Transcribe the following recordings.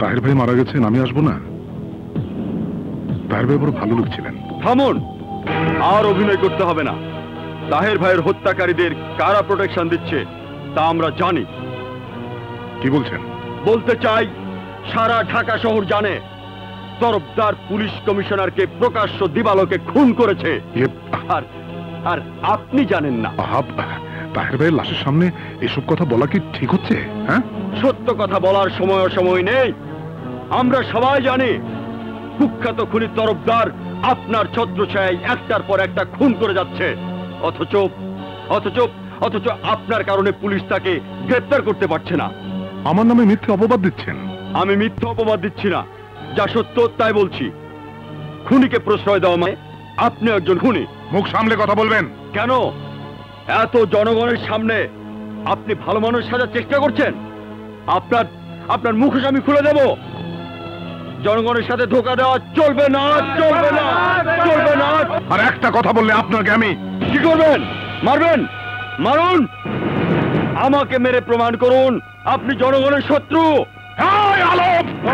তাহের ভাই মারা গেছেন, আমি আসবো না? তাহের ভাই বড় ভালো লোক ছিলেন। থামুন, আর অভিনয় করতে হবে না। তাহের ভাইয়ের হত্যাকারীদের কারা প্রোটেকশন দিচ্ছে তা আমরা জানি। কি বলছেন? বলতে চাই, সারা ঢাকা শহর জানে তরফদার পুলিশ কমিশনারকে প্রকাশ্য দিবালোকে খুন করেছে। আর আর আপনি জানেন না। তাহের ভাইয়ের লাশের সামনে এসব কথা বলা কি ঠিক হচ্ছে? হ্যাঁ, সত্য কথা বলার সময় নেই। আমরা সবাই জানি কুখ্যাত খুনি তরফদার আপনার ছত্রছায়ায় একটার পর একটা খুন করে যাচ্ছে। অথচ অথচ অথচ আপনার কারণে পুলিশ তাকে গ্রেফতার করতে পারছে না। আমার নামে মিথ্যে অপবাদ দিচ্ছেন? আমি মিথ্যা অপবাদ দিচ্ছি না, যা সত্য তাই বলছি। খুনিকে প্রশ্রয় দেওয়া মানে আপনি একজন খুনি। মুখ সামলে কথা বলবেন। কেন? এত জনগণের সামনে আপনি ভালো মানুষ সাজার চেষ্টা করছেন? আপনার মুখোশ আমি খুলে দেব। জনগণের সাথে ধোঁকা দেওয়া চলবে না, চলবে না, চলবে না। আর একটা কথা বললে আপনাকে আমি কি করবেন? মারবেন? মারুন, আমাকে মেরে প্রমাণ করুন আপনি জনগণের শত্রু। আলম,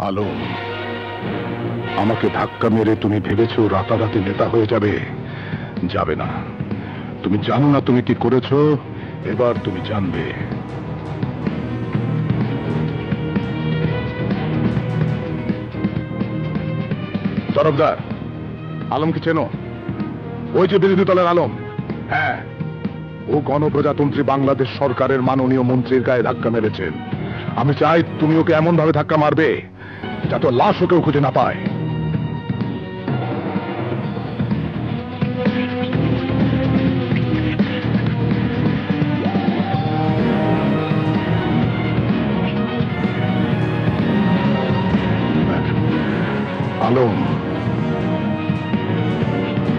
আলম, আমাকে ধাক্কা মেরে তুমি ভেবেছো রাতারাতি নেতা হয়ে যাবে? যাবে না। তুমি জানো না তুমি কি করেছো, এবার তুমি জানবে। তরফদার, আলমকে চেনো? ওই যে বিরোধী দলের আলম। হ্যাঁ, ও গণপ্রজাতন্ত্রী বাংলাদেশ সরকারের মাননীয় মন্ত্রীর গায়ে ধাক্কা মেরেছেন। আমি চাই তুমি ওকে এমন ভাবে ধাক্কা মারবে যাতে লাশ ওকেও খুঁজে না পায়। আলম,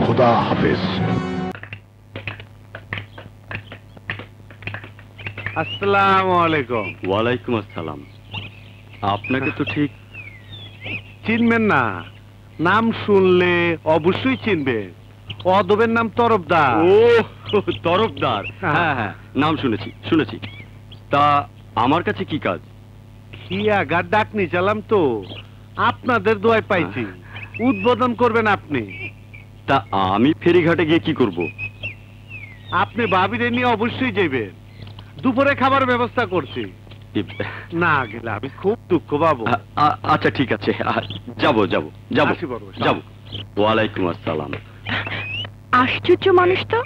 খোদা হাফেজ। আসসালামু আলাইকুম। ওয়ালাইকুম আসসালাম। আপনাকে তো ঠিক চিনবেন না? নাম শুনলে অবশ্যই চিনবেন। অদবের নাম তরফদার। ও, তরফদার। হ্যাঁ হ্যাঁ, নাম শুনেছি। তা আমার কাছে কি কাজ? খিয়াগার ডাক নিয়ে চালাম তো, আপনাদের দোয়ায় পাইছি। উদ্বোধন করবেন আপনি। তা আমি ফেরিঘাটে গিয়ে কি করব? আপনি ভাবিরে নিয়ে অবশ্যই যাইবেন। দুপুরে খাবার ব্যবস্থা করছি। না গেলে আমি খুব দুঃখ পাবো। আচ্ছা ঠিক আছে, যাবো। আসি বড় ভাই। যাবো। ওয়ালাইকুম আসসালাম। আশ্চর্য মানুষ তো।